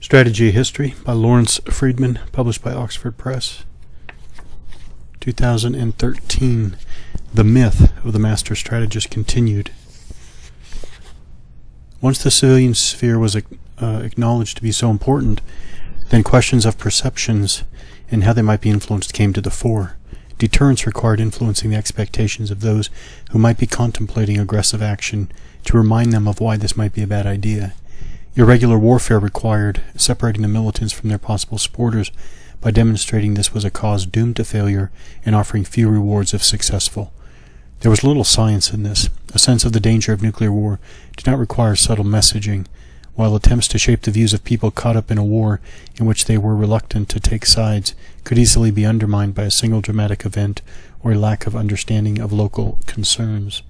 Strategy History by Lawrence Friedman, published by Oxford Press. 2013. The myth of the master strategist continued. Once the civilian sphere was acknowledged to be so important, then questions of perceptions and how they might be influenced came to the fore. Deterrence required influencing the expectations of those who might be contemplating aggressive action to remind them of why this might be a bad idea. Irregular warfare required separating the militants from their possible supporters by demonstrating this was a cause doomed to failure and offering few rewards if successful. There was little science in this. A sense of the danger of nuclear war did not require subtle messaging, while attempts to shape the views of people caught up in a war in which they were reluctant to take sides could easily be undermined by a single dramatic event or a lack of understanding of local concerns.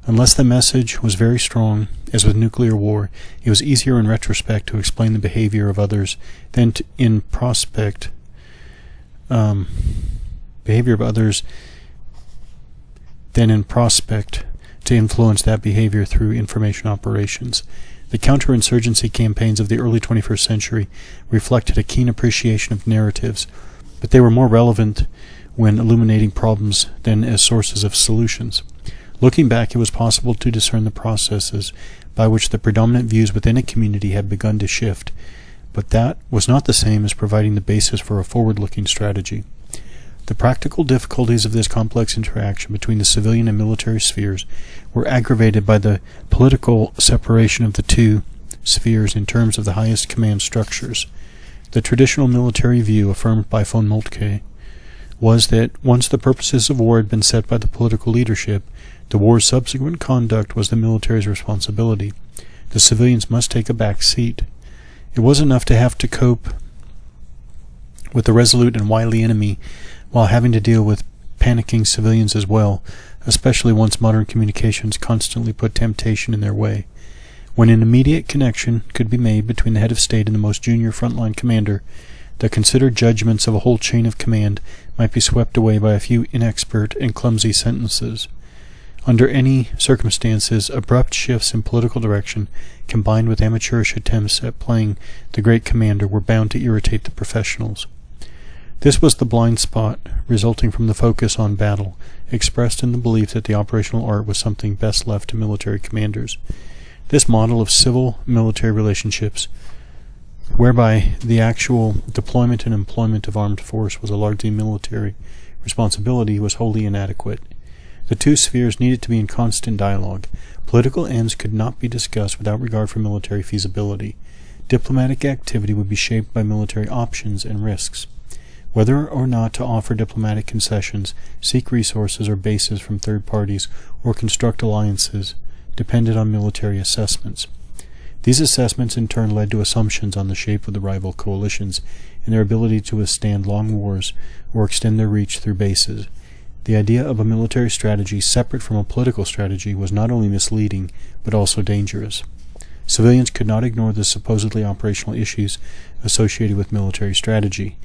Unless the message was very strong, as with nuclear war, it was easier in retrospect to explain the behavior of others than in prospect to influence that behavior through information operations. The counterinsurgency campaigns of the early 21st century reflected a keen appreciation of narratives, but they were more relevant when illuminating problems than as sources of solutions. Looking back, it was possible to discern the processes by which the predominant views within a community had begun to shift, but that was not the same as providing the basis for a forward-looking strategy. The practical difficulties of this complex interaction between the civilian and military spheres were aggravated by the political separation of the two spheres in terms of the highest command structures. The traditional military view, affirmed by von Moltke, was that once the purposes of war had been set by the political leadership, the war's subsequent conduct was the military's responsibility. The civilians must take a back seat. It was enough to have to cope with a resolute and wily enemy while having to deal with panicking civilians as well, especially once modern communications constantly put temptation in their way. When an immediate connection could be made between the head of state and the most junior frontline commander, the considered judgments of a whole chain of command might be swept away by a few inexpert and clumsy sentences. Under any circumstances, abrupt shifts in political direction, combined with amateurish attempts at playing the great commander, were bound to irritate the professionals. This was the blind spot resulting from the focus on battle, expressed in the belief that the operational art was something best left to military commanders. This model of civil-military relationships, whereby the actual deployment and employment of armed force was a largely military responsibility, was wholly inadequate. The two spheres needed to be in constant dialogue. Political ends could not be discussed without regard for military feasibility. Diplomatic activity would be shaped by military options and risks. Whether or not to offer diplomatic concessions, seek resources or bases from third parties, or construct alliances depended on military assessments. These assessments in turn led to assumptions on the shape of the rival coalitions and their ability to withstand long wars or extend their reach through bases. The idea of a military strategy separate from a political strategy was not only misleading, but also dangerous. Civilians could not ignore the supposedly operational issues associated with military strategy.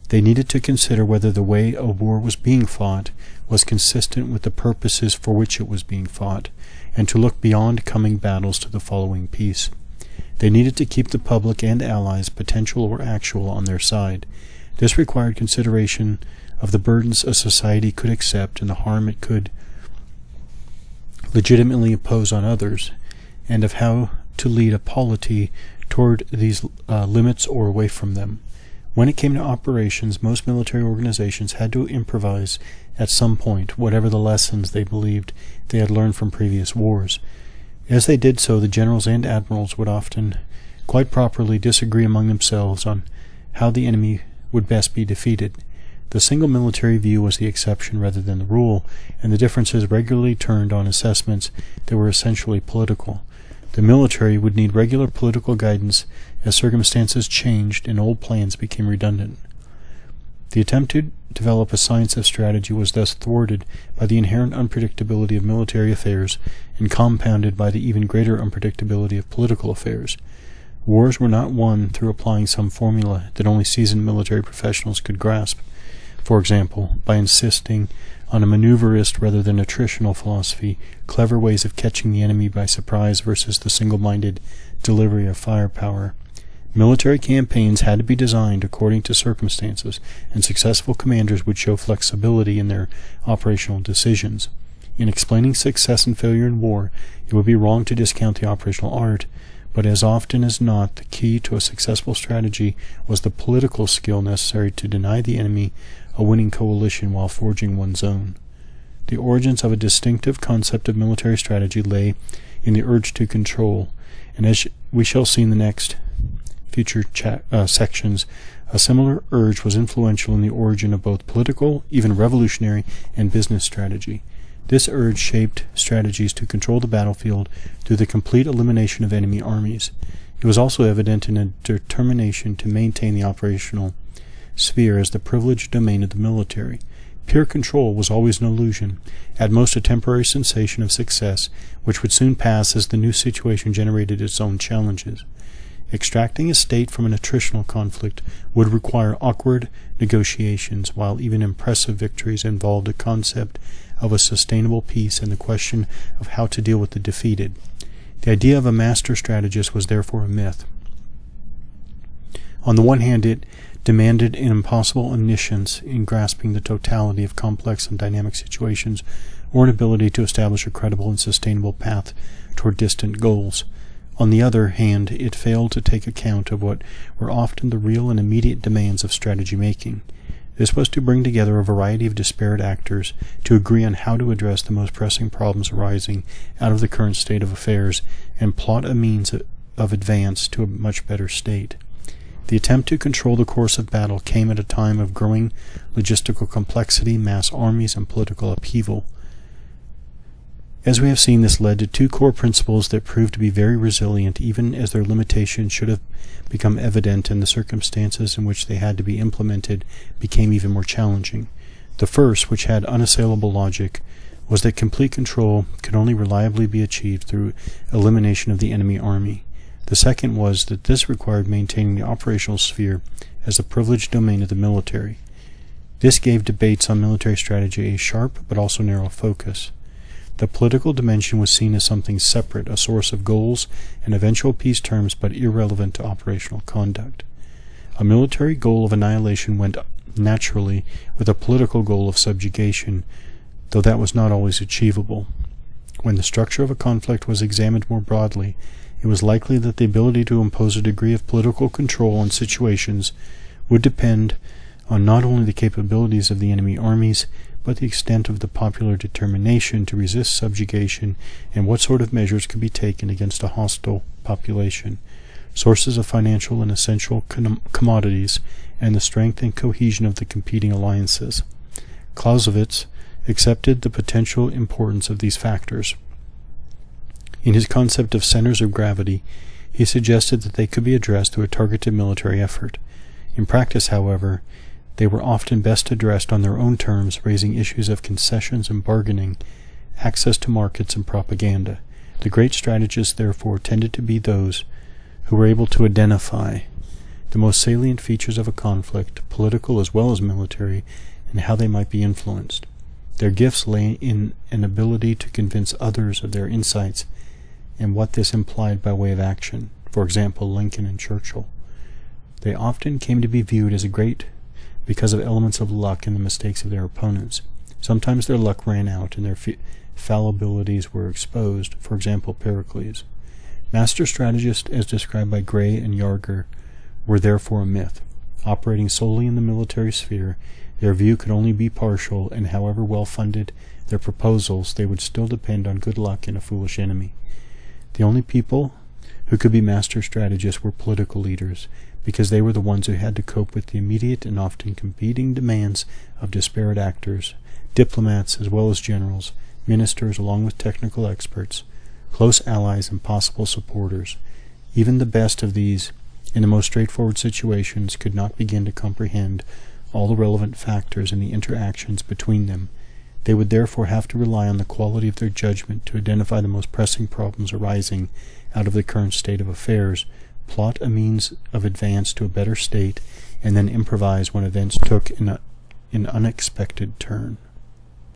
They needed to consider whether the way a war was being fought was consistent with the purposes for which it was being fought, and to look beyond coming battles to the following peace. They needed to keep the public and allies, potential or actual, on their side. This required consideration of the burdens a society could accept and the harm it could legitimately impose on others, and of how to lead a polity toward these limits or away from them. When it came to operations, most military organizations had to improvise at some point, whatever the lessons they believed they had learned from previous wars. As they did so, the generals and admirals would often, quite properly, disagree among themselves on how the enemy would best be defeated. The single military view was the exception rather than the rule, and the differences regularly turned on assessments that were essentially political. The military would need regular political guidance as circumstances changed and old plans became redundant. The attempt to develop a science of strategy was thus thwarted by the inherent unpredictability of military affairs and compounded by the even greater unpredictability of political affairs. Wars were not won through applying some formula that only seasoned military professionals could grasp. For example, by insisting on a maneuverist rather than attritional philosophy, clever ways of catching the enemy by surprise versus the single-minded delivery of firepower. Military campaigns had to be designed according to circumstances, and successful commanders would show flexibility in their operational decisions. In explaining success and failure in war, it would be wrong to discount the operational art, but as often as not, the key to a successful strategy was the political skill necessary to deny the enemy a winning coalition while forging one's own. The origins of a distinctive concept of military strategy lay in the urge to control, and as we shall see in the future sections, a similar urge was influential in the origin of both political, even revolutionary, and business strategy. This urge shaped strategies to control the battlefield through the complete elimination of enemy armies. It was also evident in a determination to maintain the operational sphere as the privileged domain of the military. Pure control was always an illusion, at most a temporary sensation of success, which would soon pass as the new situation generated its own challenges. Extracting a state from an attritional conflict would require awkward negotiations, while even impressive victories involved a concept of a sustainable peace and the question of how to deal with the defeated. The idea of a master strategist was therefore a myth. On the one hand, it demanded an impossible omniscience in grasping the totality of complex and dynamic situations, or an ability to establish a credible and sustainable path toward distant goals. On the other hand, it failed to take account of what were often the real and immediate demands of strategy making. This was to bring together a variety of disparate actors to agree on how to address the most pressing problems arising out of the current state of affairs and plot a means of advance to a much better state. The attempt to control the course of battle came at a time of growing logistical complexity, mass armies, and political upheaval. As we have seen, this led to two core principles that proved to be very resilient, even as their limitations should have become evident and the circumstances in which they had to be implemented became even more challenging. The first, which had unassailable logic, was that complete control could only reliably be achieved through elimination of the enemy army. The second was that this required maintaining the operational sphere as a privileged domain of the military. This gave debates on military strategy a sharp but also narrow focus. The political dimension was seen as something separate, a source of goals and eventual peace terms, but irrelevant to operational conduct. A military goal of annihilation went naturally with a political goal of subjugation, though that was not always achievable. When the structure of a conflict was examined more broadly, it was likely that the ability to impose a degree of political control on situations would depend on not only the capabilities of the enemy armies, but the extent of the popular determination to resist subjugation and what sort of measures could be taken against a hostile population, sources of financial and essential commodities, and the strength and cohesion of the competing alliances. Clausewitz accepted the potential importance of these factors. In his concept of centers of gravity, he suggested that they could be addressed through a targeted military effort. In practice, however, they were often best addressed on their own terms, raising issues of concessions and bargaining, access to markets, and propaganda. The great strategists, therefore, tended to be those who were able to identify the most salient features of a conflict, political as well as military, and how they might be influenced. Their gifts lay in an ability to convince others of their insights and what this implied by way of action. For example, Lincoln and Churchill. They often came to be viewed as great because of elements of luck and the mistakes of their opponents. Sometimes their luck ran out and their fallibilities were exposed. For example, Pericles. Master strategists, as described by Gray and Yarger, were therefore a myth. Operating solely in the military sphere, their view could only be partial, and however well-funded their proposals, they would still depend on good luck and a foolish enemy. The only people who could be master strategists were political leaders, because they were the ones who had to cope with the immediate and often competing demands of disparate actors, diplomats as well as generals, ministers along with technical experts, close allies and possible supporters. Even the best of these, in the most straightforward situations, could not begin to comprehend all the relevant factors and the interactions between them. They would therefore have to rely on the quality of their judgment to identify the most pressing problems arising out of the current state of affairs, plot a means of advance to a better state, and then improvise when events took an unexpected turn.